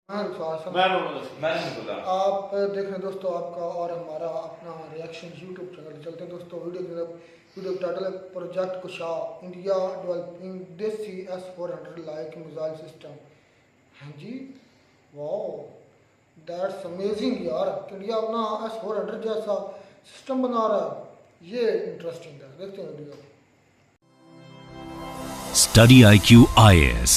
आप देख रहे हैं दोस्तों आपका और हमारा अपना रिएक्शन यूट्यूब चैनल। चलते हैं दोस्तों वीडियो टाइटल है प्रोजेक्ट कुशा, India developing desi S-400 like missile system. हाँ जी, वाओ, दैट्स अमेजिंग यार। इंडिया अपना S-400 जैसा सिस्टम बना रहा है, ये इंटरेस्टिंग है। देखते हैं वीडियो। स्टडी IQ IAS,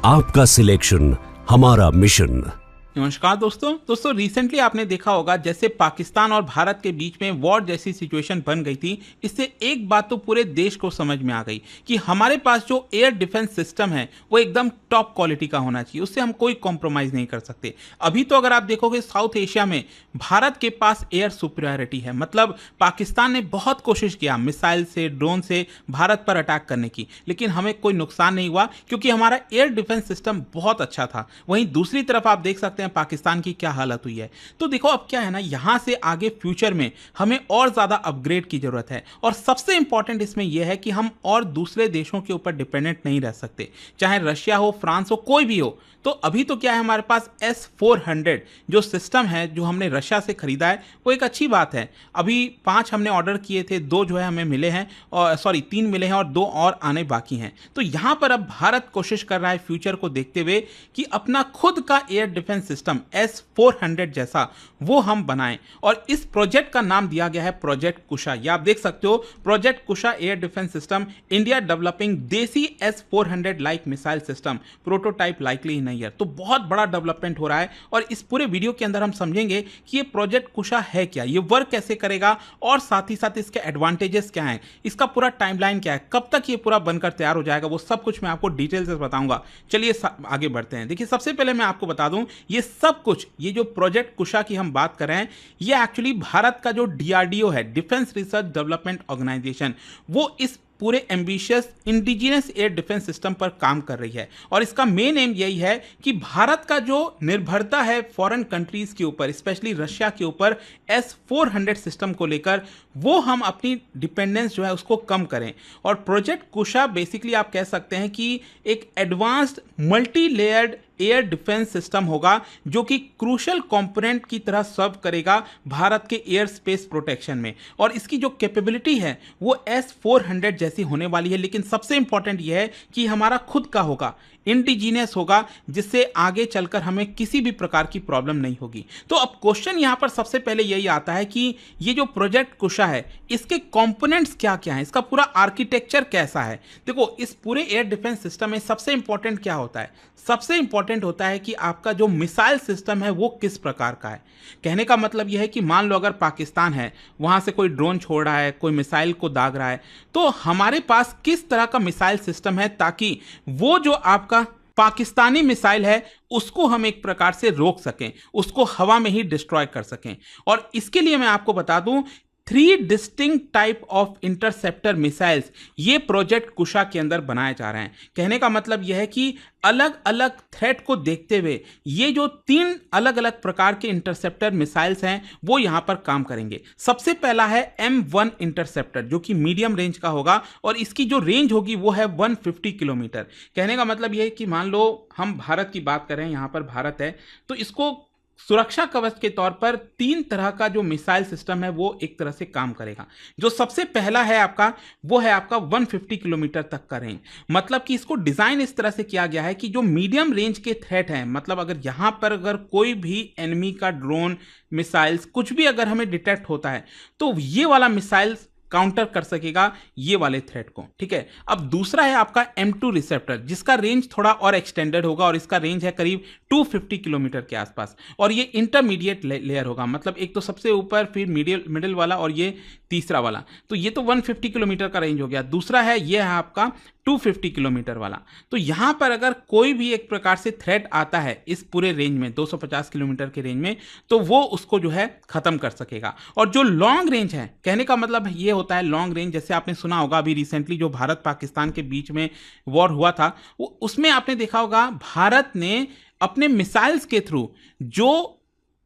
आपका सिलेक्शन हमारा मिशन। नमस्कार दोस्तों रिसेंटली आपने देखा होगा जैसे पाकिस्तान और भारत के बीच में वॉर जैसी सिचुएशन बन गई थी। इससे एक बात तो पूरे देश को समझ में आ गई कि हमारे पास जो एयर डिफेंस सिस्टम है वो एकदम टॉप क्वालिटी का होना चाहिए, उससे हम कोई कॉम्प्रोमाइज नहीं कर सकते। अभी तो अगर आप देखोगे साउथ एशिया में भारत के पास एयर सुपीरियरिटी है, मतलब पाकिस्तान ने बहुत कोशिश किया मिसाइल से, ड्रोन से भारत पर अटैक करने की, लेकिन हमें कोई नुकसान नहीं हुआ क्योंकि हमारा एयर डिफेंस सिस्टम बहुत अच्छा था। वहीं दूसरी तरफ आप देख सकते हैं पाकिस्तान की क्या हालत हुई है। तो देखो अब क्या है ना, यहां से आगे फ्यूचर में हमें और ज्यादा अपग्रेड की जरूरत है, और सबसे इंपॉर्टेंट इसमें यह है कि हम और दूसरे देशों के ऊपर डिपेंडेंट नहीं रह सकते, चाहे रशिया हो, फ्रांस हो, कोई भी हो। तो अभी तो क्या है, हमारे पास S-400 जो सिस्टम है जो हमने रशिया से खरीदा है वो एक अच्छी बात है। अभी 5 हमने ऑर्डर किए थे, 2 जो है हमें मिले हैं, और 3 मिले हैं और 2 और आने बाकी हैं। तो यहां पर अब भारत कोशिश कर रहा है फ्यूचर को देखते हुए कि अपना खुद का एयर डिफेंस सिस्टम S-400 जैसा वो हम बनाएं, और इस प्रोजेक्ट का नाम दिया गया है प्रोजेक्ट कुशा। ये आप देख सकते हो, project Kusha air defence system, India developing desi S-400 like missile system, prototype likely in year. तो बहुत बड़ा डेवलपमेंट हो रहा है, और इस पूरे वीडियो के अंदर हम समझेंगे कि ये प्रोजेक्ट कुशा है क्या, ये वर्क कैसे करेगा, और साथ ही साथ इसके एडवांटेजेस क्या हैं, इसका पूरा टाइमलाइन क्या है, कब तक ये पूरा बनकर तैयार हो जाएगा, वो सब कुछ मैं आपको डिटेल से बताऊंगा। चलिए आगे बढ़ते हैं। देखिए, सबसे पहले मैं आपको बता दूं, ये सब कुछ, ये जो प्रोजेक्ट कुशा की हम बात कर रहे हैं, ये एक्चुअली भारत का जो DRDO है, डिफेंस रिसर्च डेवलपमेंट ऑर्गेनाइजेशन, वो इस पूरे ambitious indigenous air defence system पर काम कर रही है। और इसका मेन एम यही है कि भारत का जो निर्भरता है फॉरेन कंट्रीज के ऊपर, स्पेशली रशिया के ऊपर, S-400 सिस्टम को लेकर, वो हम अपनी डिपेंडेंस जो है उसको कम करें। और प्रोजेक्ट कुशा बेसिकली आप कह सकते हैं कि एक advanced multi layered air defence system होगा जो कि क्रूशल कंपोनेंट की तरह सर्व करेगा भारत के एयर स्पेस प्रोटेक्शन में। और इसकी जो कैपेबिलिटी है वो S-400 जैसी होने वाली है, लेकिन सबसे इंपॉर्टेंट यह है कि हमारा खुद का होगा, इंडिजीनियस होगा, जिससे आगे चलकर हमें किसी भी प्रकार की प्रॉब्लम नहीं होगी। तो अब क्वेश्चन यहां पर सबसे पहले यही आता है कि ये जो प्रोजेक्ट कुशा है, इसके कंपोनेंट्स क्या क्या हैं, इसका पूरा आर्किटेक्चर कैसा है। देखो, इस पूरे एयर डिफेंस सिस्टम में सबसे इंपॉर्टेंट क्या होता है, सबसे इंपॉर्टेंट होता है कि आपका जो मिसाइल सिस्टम है वो किस प्रकार का है। कहने का मतलब यह है कि मान लो अगर पाकिस्तान है, वहां से कोई ड्रोन छोड़ रहा है, कोई मिसाइल को दाग रहा है, तो हमारे पास किस तरह का मिसाइल सिस्टम है ताकि वो जो आपका पाकिस्तानी मिसाइल है उसको हम एक प्रकार से रोक सकें, उसको हवा में ही डिस्ट्रॉय कर सकें। और इसके लिए मैं आपको बता दूं, 3 distinct type of interceptor missiles ये प्रोजेक्ट कुशा के अंदर बनाए जा रहे हैं। कहने का मतलब यह है कि अलग अलग थ्रेट को देखते हुए ये जो 3 अलग अलग प्रकार के इंटरसेप्टर मिसाइल्स हैं वो यहां पर काम करेंगे। सबसे पहला है M1 इंटरसेप्टर, जो कि मीडियम रेंज का होगा, और इसकी जो रेंज होगी वो है 150 किलोमीटर। कहने का मतलब यह है कि मान लो हम भारत की बात करें, यहां पर भारत है, तो इसको सुरक्षा कवच के तौर पर 3 तरह का जो मिसाइल सिस्टम है वो एक तरह से काम करेगा। जो सबसे पहला है आपका, वो है आपका 150 किलोमीटर तक का रेंज। मतलब कि इसको डिजाइन इस तरह से किया गया है कि जो मीडियम रेंज के थ्रेट हैं, मतलब अगर यहां पर अगर कोई भी एनिमी का ड्रोन, मिसाइल्स, कुछ भी अगर हमें डिटेक्ट होता है तो ये वाला मिसाइल काउंटर कर सकेगा ये वाले थ्रेट को। ठीक है। अब दूसरा है आपका M2 रिसेप्टर, जिसका रेंज थोड़ा और एक्सटेंडेड होगा, और इसका रेंज है करीब 250 किलोमीटर के आसपास, और ये इंटरमीडिएट लेयर होगा, मतलब एक तो सबसे ऊपर, फिर मिडिल वाला, और ये तीसरा वाला। तो ये तो 150 किलोमीटर का रेंज हो गया। दूसरा है, ये है आपका 250 किलोमीटर वाला। तो यहां पर अगर कोई भी एक प्रकार से थ्रेट आता है इस पूरे रेंज में, 250 किलोमीटर के रेंज में, तो वो उसको जो है खत्म कर सकेगा। और जो लॉन्ग रेंज है, कहने का मतलब ये होता है लॉन्ग रेंज, जैसे आपने सुना होगा अभी रिसेंटली जो भारत पाकिस्तान के बीच में वॉर हुआ था, उसमें आपने देखा होगा भारत ने अपने मिसाइल्स के थ्रू जो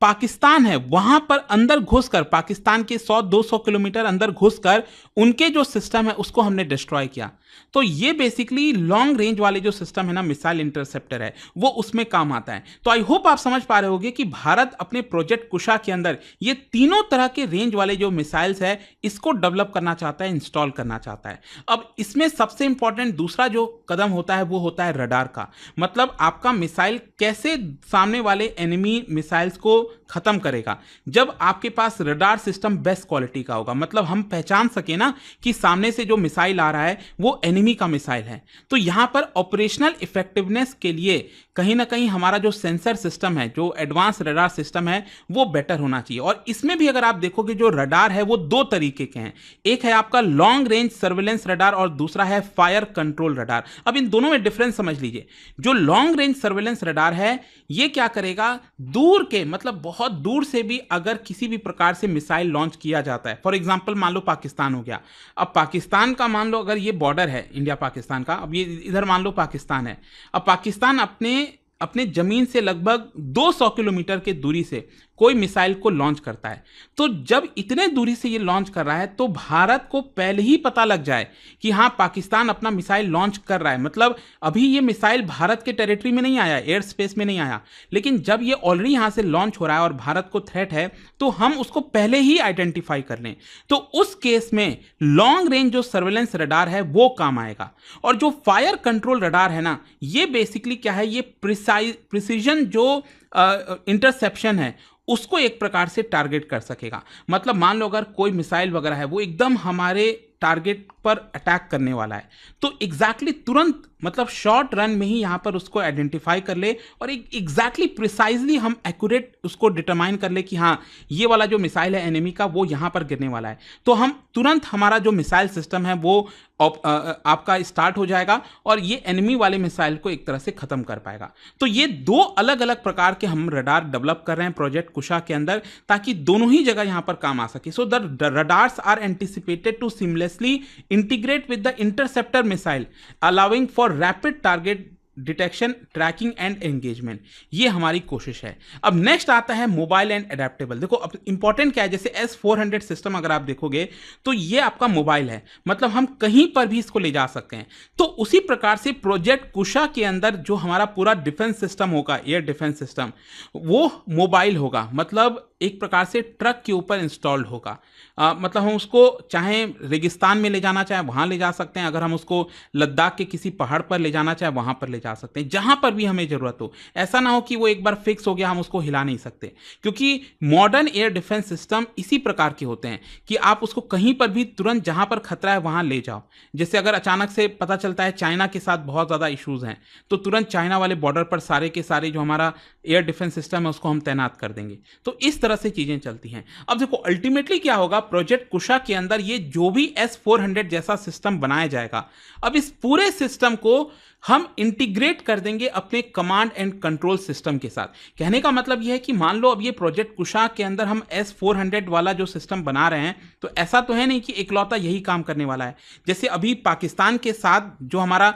पाकिस्तान है वहां पर अंदर घुसकर, पाकिस्तान के 100-200 किलोमीटर अंदर घुसकर उनके जो सिस्टम है उसको हमने डिस्ट्रॉय किया। तो ये बेसिकली लॉन्ग रेंज वाले जो सिस्टम है ना, मिसाइल इंटरसेप्टर है, वो उसमें काम आता है। तो आई होप आप समझ पा रहे होंगे कि भारत अपने प्रोजेक्ट कुशा के अंदर ये तीनों तरह के रेंज वाले जो मिसाइल्स है इसको डेवलप करना चाहता है, इंस्टॉल करना चाहता है। अब इसमें सबसे इंपॉर्टेंट दूसरा जो कदम होता है वो होता है रडार का। मतलब आपका मिसाइल कैसे सामने वाले एनिमी मिसाइल्स को खत्म करेगा, जब आपके पास रडार सिस्टम बेस्ट क्वालिटी का होगा। मतलब हम पहचान सके ना कि सामने से जो मिसाइल आ रहा है वो एनिमी का मिसाइल है। तो यहां पर ऑपरेशनल इफेक्टिवनेस के लिए कहीं ना कहीं हमारा जो सेंसर सिस्टम है, जो एडवांस रडार सिस्टम है, वो बेटर होना चाहिए। और इसमें भी अगर आप देखोगे जो रडार है वो दो तरीके के हैं। एक है आपका लॉन्ग रेंज सर्वेलेंस रडार और दूसरा है फायर कंट्रोल रडार। अब इन दोनों में डिफरेंस समझ लीजिए। जो लॉन्ग रेंज सर्वेलेंस रडार है ये क्या करेगा, दूर के मतलब बहुत दूर से भी अगर किसी भी प्रकार से मिसाइल लॉन्च किया जाता है, फॉर एग्जांपल मान लो पाकिस्तान हो गया। अब पाकिस्तान का मान लो अगर ये बॉर्डर है इंडिया पाकिस्तान का, अब ये इधर मान लो पाकिस्तान है। अब पाकिस्तान अपने जमीन से लगभग 200 किलोमीटर के दूरी से कोई मिसाइल को लॉन्च करता है। तो जब इतने दूरी से ये लॉन्च कर रहा है तो भारत को पहले ही पता लग जाए कि हाँ पाकिस्तान अपना मिसाइल लॉन्च कर रहा है। मतलब अभी ये मिसाइल भारत के टेरिटरी में नहीं आया, एयर स्पेस में नहीं आया, लेकिन जब ये ऑलरेडी यहाँ से लॉन्च हो रहा है और भारत को थ्रेट है तो हम उसको पहले ही आइडेंटिफाई कर लें। तो उस केस में लॉन्ग रेंज जो सर्वेलेंस रडार है वो काम आएगा। और जो फायर कंट्रोल रडार है ना, ये बेसिकली क्या है, ये प्रिसीजन जो इंटरसेप्शन है उसको एक प्रकार से टारगेट कर सकेगा। मतलब मान लो अगर कोई मिसाइल वगैरह है वो एकदम हमारे टारगेट पर अटैक करने वाला है तो एग्जैक्टली तुरंत मतलब शॉर्ट रन में ही यहां पर उसको आइडेंटिफाई कर ले और एक एग्जैक्टली प्रिसाइजली हम एक्यूरेट उसको डिटरमाइन कर ले कि हाँ ये वाला जो मिसाइल है एनिमी का वो यहां पर गिरने वाला है। तो हम तुरंत हमारा जो मिसाइल सिस्टम है वो आपका स्टार्ट हो जाएगा और ये एनिमी वाले मिसाइल को एक तरह से खत्म कर पाएगा। तो ये दो अलग अलग प्रकार के हम रडार डेवलप कर रहे हैं प्रोजेक्ट कुशा के अंदर ताकि दोनों ही जगह यहां पर काम आ सके। So the radars are anticipated to seamlessly integrate with the interceptor missile allowing for rapid target detection, tracking and engagement. ये हमारी कोशिश है। अब नेक्स्ट आता है मोबाइल एंड एडेप्टेबल। देखो अब इंपॉर्टेंट क्या है, जैसे S-400 सिस्टम अगर आप देखोगे तो ये आपका मोबाइल है, मतलब हम कहीं पर भी इसको ले जा सकते हैं। तो उसी प्रकार से प्रोजेक्ट कुशा के अंदर जो हमारा पूरा डिफेंस सिस्टम होगा, एयर डिफेंस सिस्टम, वो मोबाइल होगा। मतलब एक प्रकार से ट्रक के ऊपर इंस्टॉल्ड होगा। मतलब हम उसको चाहे रेगिस्तान में ले जाना चाहे वहाँ ले जा सकते हैं, अगर हम उसको लद्दाख के किसी पहाड़ पर ले जाना चाहे वहाँ पर ले जा सकते हैं, जहाँ पर भी हमें ज़रूरत हो। ऐसा ना हो कि वो एक बार फिक्स हो गया हम उसको हिला नहीं सकते, क्योंकि मॉडर्न एयर डिफेंस सिस्टम इसी प्रकार के होते हैं कि आप उसको कहीं पर भी तुरंत जहाँ पर खतरा है वहाँ ले जाओ। जैसे अगर अचानक से पता चलता है चाइना के साथ बहुत ज़्यादा इशूज़ हैं तो तुरंत चाइना वाले बॉर्डर पर सारे के सारे जो हमारा एयर डिफेंस सिस्टम है उसको हम तैनात कर देंगे। तो इस तरह से चीज़ें चलती हैं। अब देखो अल्टीमेटली क्या होगा, प्रोजेक्ट कुशा के अंदर ये जो भी S-400 जैसा सिस्टम बनाया जाएगा, अब इस पूरे सिस्टम को हम इंटीग्रेट कर देंगे अपने कमांड एंड कंट्रोल सिस्टम के साथ। कहने का मतलब यह है कि मान लो अब ये प्रोजेक्ट कुशा के अंदर हम S-400 वाला जो सिस्टम बना रहे हैं तो ऐसा तो है नहीं कि इकलौता यही काम करने वाला है। जैसे अभी पाकिस्तान के साथ जो हमारा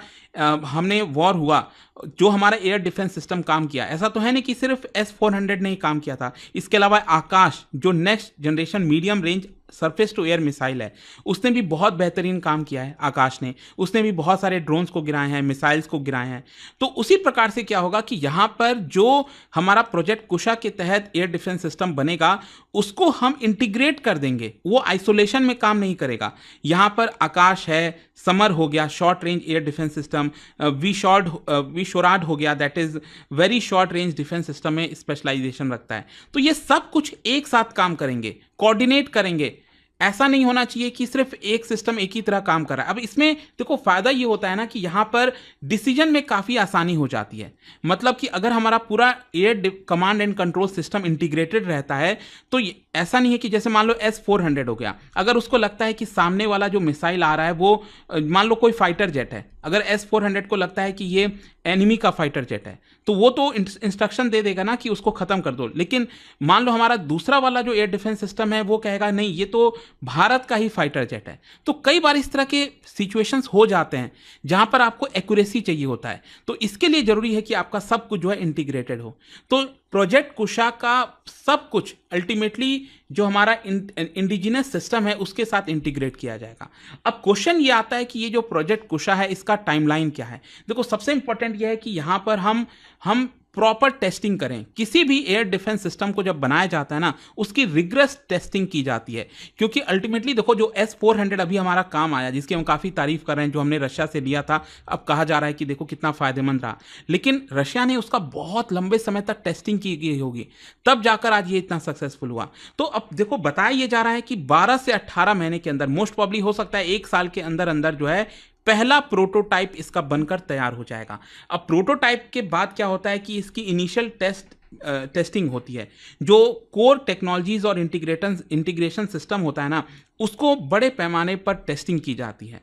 हमने वॉर हुआ, जो हमारा एयर डिफेंस सिस्टम काम किया, ऐसा तो है नहीं कि सिर्फ S-400 ने ही काम किया था। इसके अलावा आकाश जो next generation medium range surface to air missile है, उसने भी बहुत बेहतरीन काम किया है। आकाश ने, उसने भी बहुत सारे ड्रोन्स को गिराए हैं, मिसाइल्स को गिराए हैं। तो उसी प्रकार से क्या होगा कि यहाँ पर जो हमारा प्रोजेक्ट कुशा के तहत एयर डिफेंस सिस्टम बनेगा उसको हम इंटीग्रेट कर देंगे, वो आइसोलेशन में काम नहीं करेगा। यहाँ पर आकाश है, समर हो गया short range air defence system, VSHORAD हो गया that is very short range defence system में स्पेशलाइजेशन रखता है। तो ये सब कुछ एक साथ काम करेंगे, कोऑर्डिनेट करेंगे। ऐसा नहीं होना चाहिए कि सिर्फ एक सिस्टम एक ही तरह काम कर रहा है। अब इसमें देखो फायदा ये होता है ना कि यहाँ पर डिसीजन में काफ़ी आसानी हो जाती है। मतलब कि अगर हमारा पूरा air command and control system integrated रहता है तो ऐसा नहीं है कि जैसे मान लो S-400 हो गया, अगर उसको लगता है कि सामने वाला जो मिसाइल आ रहा है वो मान लो कोई फाइटर जेट है, अगर S-400 को लगता है कि ये एनिमी का फाइटर जेट है तो वो तो इंस्ट्रक्शन दे देगा ना कि उसको खत्म कर दो। लेकिन मान लो हमारा दूसरा वाला जो एयर डिफेंस सिस्टम है वो कहेगा नहीं ये तो भारत का ही फाइटर जेट है। तो कई बार इस तरह के सिचुएशंस हो जाते हैं जहां पर आपको एक्यूरेसी चाहिए होता है, तो इसके लिए जरूरी है कि आपका सब कुछ जो है इंटीग्रेटेड हो। तो प्रोजेक्ट कुशा का सब कुछ अल्टीमेटली जो हमारा इंडिजिनस सिस्टम है उसके साथ इंटीग्रेट किया जाएगा। अब क्वेश्चन ये आता है कि ये जो प्रोजेक्ट कुशा है इसका टाइमलाइन क्या है। देखो, सबसे इंपॉर्टेंट ये है कि यहां पर हम प्रॉपर टेस्टिंग करें। किसी भी एयर डिफेंस सिस्टम को जब बनाया जाता है ना, उसकी रिग्रेस टेस्टिंग की जाती है, क्योंकि अल्टीमेटली देखो जो S-400 अभी हमारा काम आया, जिसकी हम काफ़ी तारीफ कर रहे हैं, जो हमने रशिया से लिया था, अब कहा जा रहा है कि देखो कितना फायदेमंद रहा, लेकिन रशिया ने उसका बहुत लंबे समय तक टेस्टिंग की गई होगी, तब जाकर आज ये इतना सक्सेसफुल हुआ। तो अब देखो बताया ये जा रहा है कि 12 से 18 महीने के अंदर, मोस्ट प्रॉब्ली हो सकता है 1 साल के अंदर अंदर जो है पहला प्रोटोटाइप इसका बनकर तैयार हो जाएगा। अब प्रोटोटाइप के बाद क्या होता है कि इसकी इनिशियल टेस्टिंग होती है। जो कोर टेक्नोलॉजीज और इंटीग्रेशन सिस्टम होता है ना, उसको बड़े पैमाने पर टेस्टिंग की जाती है,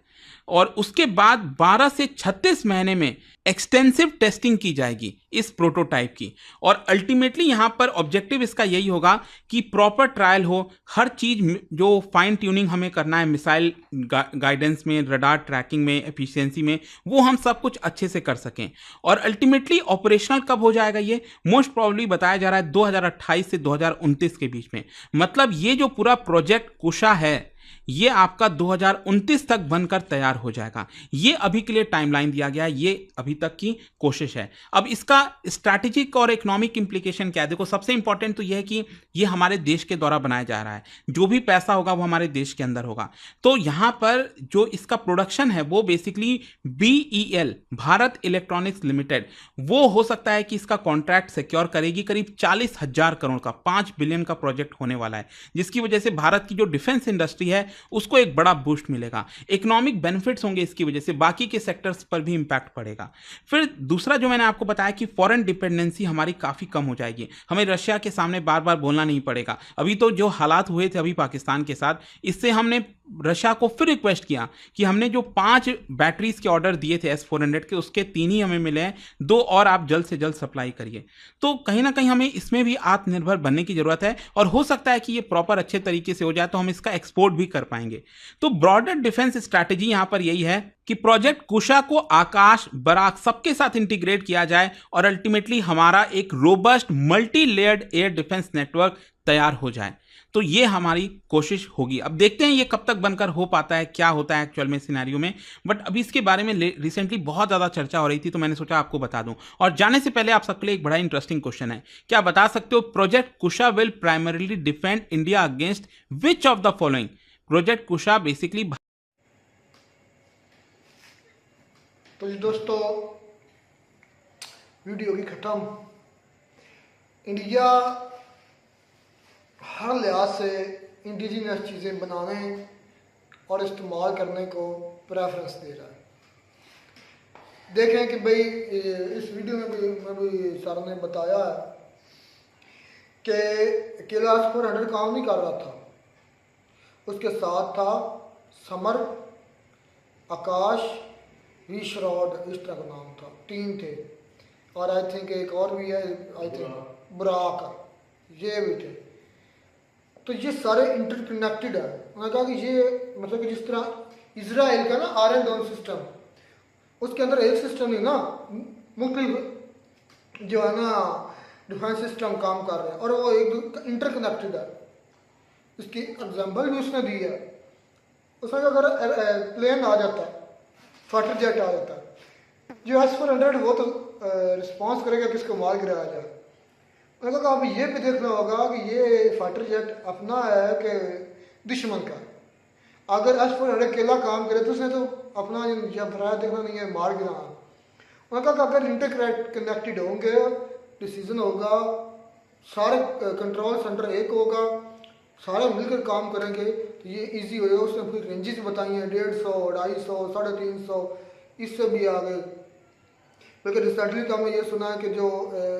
और उसके बाद 12 से 36 महीने में एक्सटेंसिव टेस्टिंग की जाएगी इस प्रोटोटाइप की। और अल्टीमेटली यहां पर ऑब्जेक्टिव इसका यही होगा कि प्रॉपर ट्रायल हो, हर चीज जो फाइन ट्यूनिंग हमें करना है मिसाइल गाइडेंस में, रडार ट्रैकिंग में, एफिशिएंसी में, वो हम सब कुछ अच्छे से कर सकें। और अल्टीमेटली ऑपरेशनल कब हो जाएगा, ये मोस्ट प्रॉब्ली बताया जा रहा है 2028 से 2029 के बीच में। मतलब ये जो पूरा प्रोजेक्ट कुशा है ये आपका 2029 तक बनकर तैयार हो जाएगा। ये अभी के लिए टाइमलाइन दिया गया है, ये अभी तक की कोशिश है। अब इसका स्ट्रैटेजिक और इकोनॉमिक इंप्लीकेशन क्या है? देखो, सबसे इंपॉर्टेंट तो यह है कि ये हमारे देश के द्वारा बनाया जा रहा है, जो भी पैसा होगा वो हमारे देश के अंदर होगा। तो यहां पर जो इसका प्रोडक्शन है वो basically BEL, Bharat electronics limited, वो हो सकता है कि इसका कॉन्ट्रैक्ट सिक्योर करेगी। करीब 40,000 करोड़ का, 5 बिलियन का प्रोजेक्ट होने वाला है, जिसकी वजह से भारत की जो डिफेंस इंडस्ट्री है उसको एक बड़ा बूस्ट मिलेगा। इकोनॉमिक बेनिफिट्स होंगे इसकी वजह से, बाकी के सेक्टर्स पर भी इंपैक्ट पड़ेगा। फिर दूसरा जो मैंने आपको बताया कि फॉरेन डिपेंडेंसी हमारी काफी कम हो जाएगी, हमें रशिया के सामने बार बार बोलना नहीं पड़ेगा। अभी तो जो हालात हुए थे अभी पाकिस्तान के साथ, इससे हमने रशिया को फिर रिक्वेस्ट किया कि हमने जो 5 बैटरीज के ऑर्डर दिए थे S-400 के, उसके 3 ही हमें मिले हैं, 2 और आप जल्द से जल्द सप्लाई करिए। तो कहीं ना कहीं हमें इसमें भी आत्मनिर्भर बनने की जरूरत है, और हो सकता है कि ये प्रॉपर अच्छे तरीके से हो जाए तो हम इसका एक्सपोर्ट भी कर पाएंगे। तो ब्रॉडर डिफेंस स्ट्रैटेजी यहां पर यही है कि प्रोजेक्ट कुशा को आकाश, बराक सबके साथ इंटीग्रेट किया जाए, और अल्टीमेटली हमारा एक robust multi layered air defence network तैयार हो जाए। तो ये हमारी कोशिश होगी। अब देखते हैं ये कब तक बनकर हो पाता है, क्या होता है एक्चुअल में सिनेरियो में। बट अभी इसके बारे में रिसेंटली बहुत ज़्यादा चर्चा हो रही थी, तो मैंने सोचा आपको बता दूं। और जाने से पहले आप सबके लिए एक बड़ा इंटरेस्टिंग क्वेश्चन है, क्या बता सकते हो project Kusha will primarily defend India against which of the following? Project Kusha basically, तो जी दोस्तों, वीडियो की खत्म। इंडिया हर लिहाज से इंडिजिनस चीज़ें बनाने और इस्तेमाल करने को प्रेफरेंस दे रहा है। देखें कि भाई इस वीडियो में भी सर ने बताया है कि केला S-400 काम नहीं कर रहा था, उसके साथ था समर, आकाश, विश्राड, इस तरह का नाम था, 3 थे, और आई थिंक एक और भी है, आई थिंक बुराक, ये भी थे। तो ये सारे इंटरकनेक्टेड है। उन्होंने कहा कि ये मतलब कि जिस तरह इजराइल का ना आयरन डोम सिस्टम, उसके अंदर एक सिस्टम नहीं ना, मुख्तलिफ जो है ना डिफेंस सिस्टम काम कर रहे हैं, और वो एक इंटरकनेक्टेड है। इसकी एग्जाम्पल भी उसने दी है। उसने अगर प्लेन आ जाता है, फाइटर जेट आ जाता है, जो S-400 वो तो रिस्पॉन्स करेगा किसको मार गिराया जाए। उन्होंने कहा अब ये भी देखना होगा कि ये फाइटर जेट अपना है कि दुश्मन का। अगर S-400 अकेला काम करे तो उसने तो अपना जबराया देखना नहीं है, मार गिराना। उन्होंने कहा कि अगर इंटर कनेक्टेड होंगे, डिसीजन होगा, सारे कंट्रोल सेंटर एक होगा, सारे मिलकर काम करेंगे तो ये इजी होगा। उसने फिर रेंजेस बताई हैं 150, 250, 350, इससे भी आगे। बल्कि रिसेंटली तो हमें ये सुना है कि जो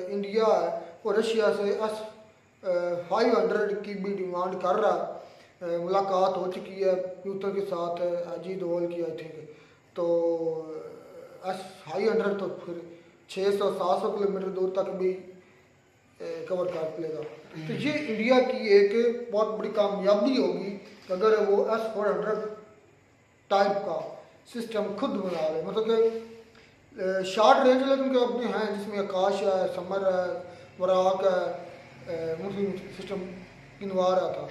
इंडिया है वो रशिया से S-500 की भी डिमांड कर रहा है। मुलाकात हो चुकी है प्यूतन के साथ, अजीत डोवाल की आई थिंक। तो S-500 तो फिर 600-700 किलोमीटर दूर तक भी कवर कर लेगा। तो ये इंडिया की एक बहुत बड़ी कामयाबी होगी अगर वो S-400 टाइप का सिस्टम खुद बना ले। मतलब कि शॉर्ट रेंज लेकिन के अपने हैं जिसमें आकाश है, समर है, वराक है, मुस्लिम सिस्टम गिनवा रहा था।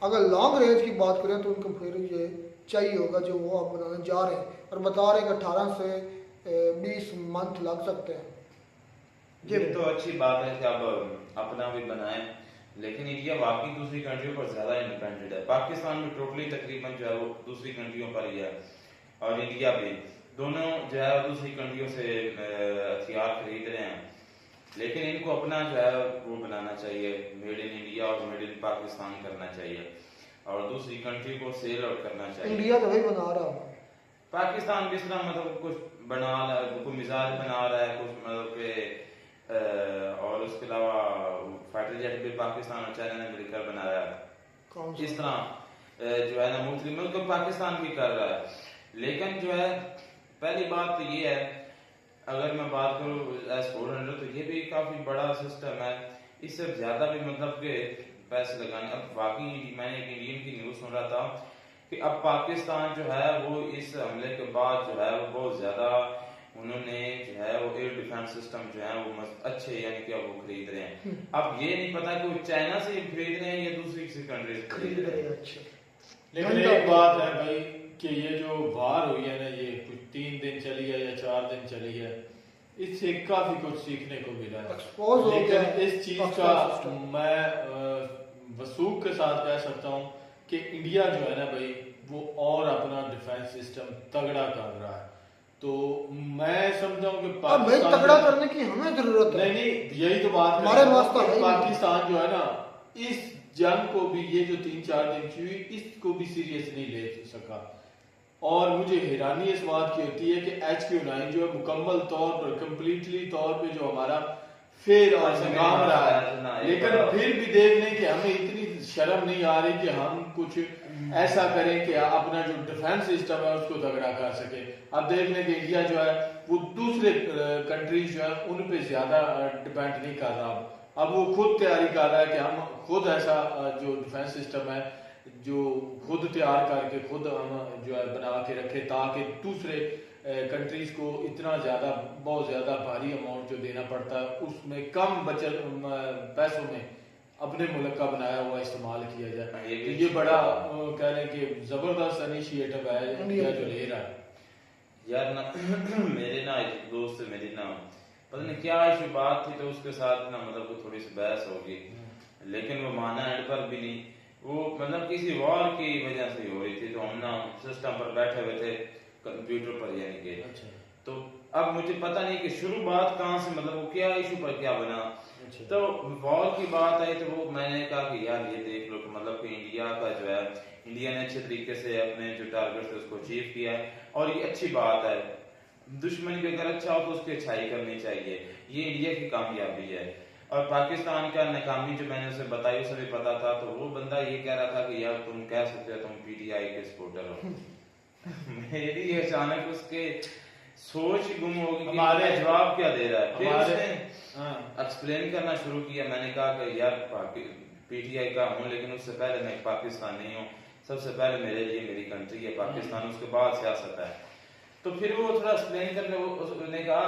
अगर लॉन्ग रेंज की बात करें तो उनको फिर ये चाहिए होगा जो वो आप बनाने जा रहे हैं और बता रहे हैं कि 18 से 20 मंथ लग सकते हैं। ये तो अच्छी बात है कि आप अपना भी बनाएं, लेकिन इंडिया बाकी दूसरी कंट्रियों पर ज्यादा इंडिपेंडेंट है। पाकिस्तान में टोटली तकरीबन जो है वो दूसरी कंट्रियों पर ही है, और इंडिया भी, दोनों जो है दूसरी कंट्रियों से हथियार खरीद रहे हैं। लेकिन इनको अपना जो है वो बनाना चाहिए, मेड इन इंडिया और मेड इन पाकिस्तान करना चाहिए, और दूसरी कंट्री को सेल आउट करना चाहिए। इंडिया तो वही बना रहा है, पाकिस्तान भी इस तरह मतलब कुछ बना रहा है, कुछ मिसाइल बना रहा है, कुछ मतलब के और उसके अलावा फाइटर जेट भी पाकिस्तान और चाइना ने मिलकर बनाया है। इस तरह जो है ना मुख्तलिफ मुल्क पाकिस्तान भी कर रहा है। लेकिन जो है पहली बात तो ये है, अगर मैं बात करूँ S-400 तो ये भी काफी बड़ा सिस्टम है, इससे ज्यादा भी मतलब के पैसे लगाने। अब बाकी मैंने एक इंडियन की न्यूज सुन रहा था कि अब पाकिस्तान जो है वो इस हमले के बाद जो है वो बहुत ज्यादा उन्होंने जो है वो एयर डिफेंस सिस्टम जो है वो अच्छे यानी कि अब वो खरीद रहे हैं। अब ये नहीं पता कि वो चाइना से खरीद रहे हैं या दूसरी किसी कंट्री से खरीद रहे हैं। अच्छे लेकिन एक बात है भाई कि ये जो वार हुई है ना, ये कुछ 3 दिन चली है या 4 दिन चली है, इससे काफी कुछ सीखने को मिला है। लेकिन इस चीज का मैं वसूख के साथ कह सकता हूँ कि इंडिया जो है ना भाई वो और अपना डिफेंस सिस्टम तगड़ा कर रहा है। तो मैं समझता हूँ कि पाकिस्तान तगड़ा करने की हमें जरूरत है। नहीं, यही तो बात हमारे वास्ते पाकिस्तान जो है ना इस जंग को भी, ये जो 3-4 दिन की हुई, इसको भी सीरियस नहीं ले सका। और मुझे हैरानी इस बात की होती है कि HQ9 जो है मुकम्मल तौर पर, कंप्लीटली तौर पे जो हमारा फेल और नाकाम रहा है, लेकिन फिर भी देख लें कि हमें इतनी शर्म नहीं आ रही कि हम कुछ ऐसा करें कि अपना जो डिफेंस सिस्टम है उसको तगड़ा कर सके। अब देख लें कि इंडिया जो है वो दूसरे कंट्रीज जो है उन पे ज्यादा डिपेंड नहीं कर रहा। अब वो खुद तैयारी कर रहा है कि हम खुद ऐसा जो डिफेंस सिस्टम है जो खुद तैयार करके खुद हम जो है बना के रखे, ताकि दूसरे कंट्रीज को इतना ज्यादा, बहुत ज्यादा भारी अमाउंट जो देना पड़ता है उसमें कम बचत पैसों में अपने मुल्क का बनाया हुआ इस्तेमाल किया जाए। ये बड़ा कह लें कि जबरदस्त इनिशिएटिव है इंडिया जो ले रहा है। यार ना मेरे ना एक दोस्त से मेरी ना पता नहीं क्या इशू बात थी, तो उसके साथ ना मतलब थोड़ी सी बहस होगी, लेकिन वो माना एंड पर भी नहीं। वो मतलब किसी वॉर की वजह से हो रही थी, तो हम ना सिस्टम पर बैठे हुए थे कंप्यूटर पर यानी कि। अच्छा। तो अब मुझे पता नहीं कि शुरुआत कहाँ से, मतलब वो क्या इशू पर क्या बना। अच्छा। तो वॉर की बात आई तो वो मैंने कहा कि यार ये देख लो, मतलब कि इंडिया का जो है, इंडिया ने अच्छे तरीके से अपने जो टारगेट थे उसको अचीव किया है, और ये अच्छी बात है। दुश्मन भी अगर अच्छा हो तो उसकी अच्छाई करनी चाहिए, ये इंडिया की कामयाबी है। और पाकिस्तान का नाकामी जो मैंने उसे बताई उसे भी पता था, तो वो बंदा ये कह रहा था कि यार तुम कह सकते हो तुम PTI के सपोर्टर हो। मेरी अचानक उसके सोच गुम होगी कि हमारे जवाब क्या दे रहा है। फिर उसने एक्सप्लेन करना शुरू किया। मैंने कहा कि यार PTI का हूँ, लेकिन उससे पहले मैं पाकिस्तानी हूँ, सबसे पहले मेरे लिए मेरी कंट्री है पाकिस्तान, उसके बाद सियासत है। तो फिर वो थोड़ा एक्सप्लेन करने, उसने कहा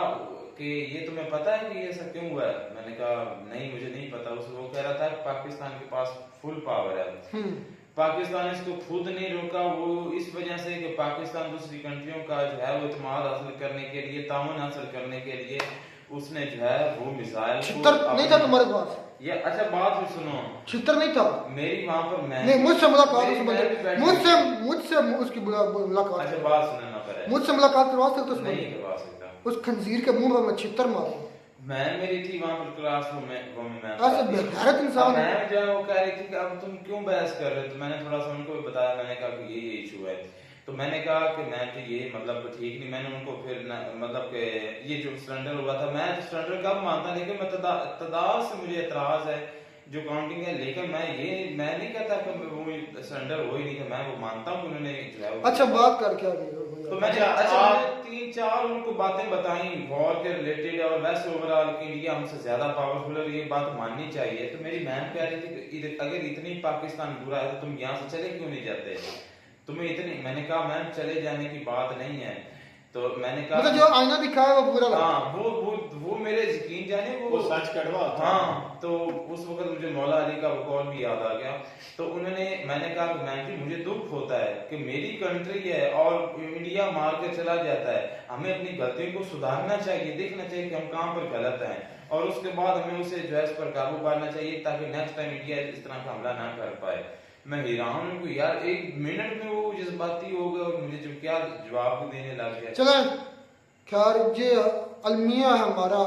कि ये तुम्हें पता है कि ये ऐसा क्यों हुआ है? मैंने कहा नहीं, मुझे नहीं पता। वो कह रहा था कि पाकिस्तान के पास फुल पावर है, पाकिस्तान इसको खुद नहीं रोका, वो इस वजह से कि पाकिस्तान दूसरी कंट्रियों का जो है वो इत्मीनान हासिल करने के लिए, ताउन हासिल करने के लिए उसने जो है वो मिसाइल नहीं था तुम्हारे पास ये। अच्छा बात भी सुनो, छितर नहीं था मेरी वहां पर, मैं नहीं, मुझसे मुलाकात, मुझसे उसकी मुलाकात, अच्छा बात सुनना पड़े, मुझसे मुलाकात करवा सकते हो? नहीं करवा सकता। उस खंजीर के मुंह में छितर मारो। मैं मेरी थी वहां पर क्लासरूम में, वो मैं ऐसे बेगैरत इंसान है। मैं जो वो कह रही थी कि अब तुम क्यों बहस कर रहे हो, तो मैंने थोड़ा सा उनको बताया। मैंने कहा कि ये इशू है, तो मैंने कहा कि मैं तो ये मतलब ठीक नहीं। मैंने उनको फिर मतलब कि ये जो सिलेंडर हुआ था, मैं सिलेंडर कब मानता, लेकिन मैं तादाद से मुझे एतराज है जो काउंटिंग है, लेकिन मैं नहीं कहता कि वो सिलेंडर हो ही नहीं था। मैं वो मानता हूँ कि उन्होंने जो है। अच्छा बात कर क्या तो मैंने 3 3-4 उनको बातें बताई वॉर के रिलेटेड और वैसे ओवरऑल कि इंडिया हमसे ज्यादा पावरफुल है और ये बात माननी चाहिए। तो मेरी मैम कह रही थी कि अगर इतनी पाकिस्तान बुरा है तो तुम यहाँ से चले क्यों नहीं जाते, तुम्हें इतनी। मैंने कहा मैम चले जाने की बात नहीं है। तो मैंने कहा मतलब जो आईना दिखाया वो पूरा लगा। हाँ वो मेरे यकीन जाने वो सच कड़वा था। हाँ, तो उस वक्त मुझे मौला अली का कॉल भी याद आ गया। तो मैंने कहा कि मैम जी मुझे दुख होता है कि मेरी कंट्री है और इंडिया मार के चला जाता है, हमें अपनी गलतियों को सुधारना चाहिए, देखना चाहिए कि हम कहाँ पर गलत हैं और उसके बाद हमें उसे जो है इस पर काबू पाना चाहिए ताकि नेक्स्ट टाइम इंडिया इस तरह का हमला ना कर पाए। मैं हैरान हूँ कि यार 1 मिनट में वो जज्बाती हो गए और मुझे जो क्या जवाब देने लग गया। चले खैर ये अलमिया है हमारा,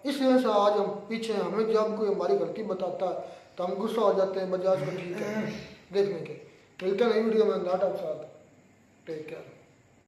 इसलिए से आज हम पीछे हैं। हमें जब कोई हमारी गलती बताता है तो हम गुस्सा हो जाते हैं, बजाज को ठीक है देखने के। मिलते हैं नई वीडियो में, नाटक साथ। Take care.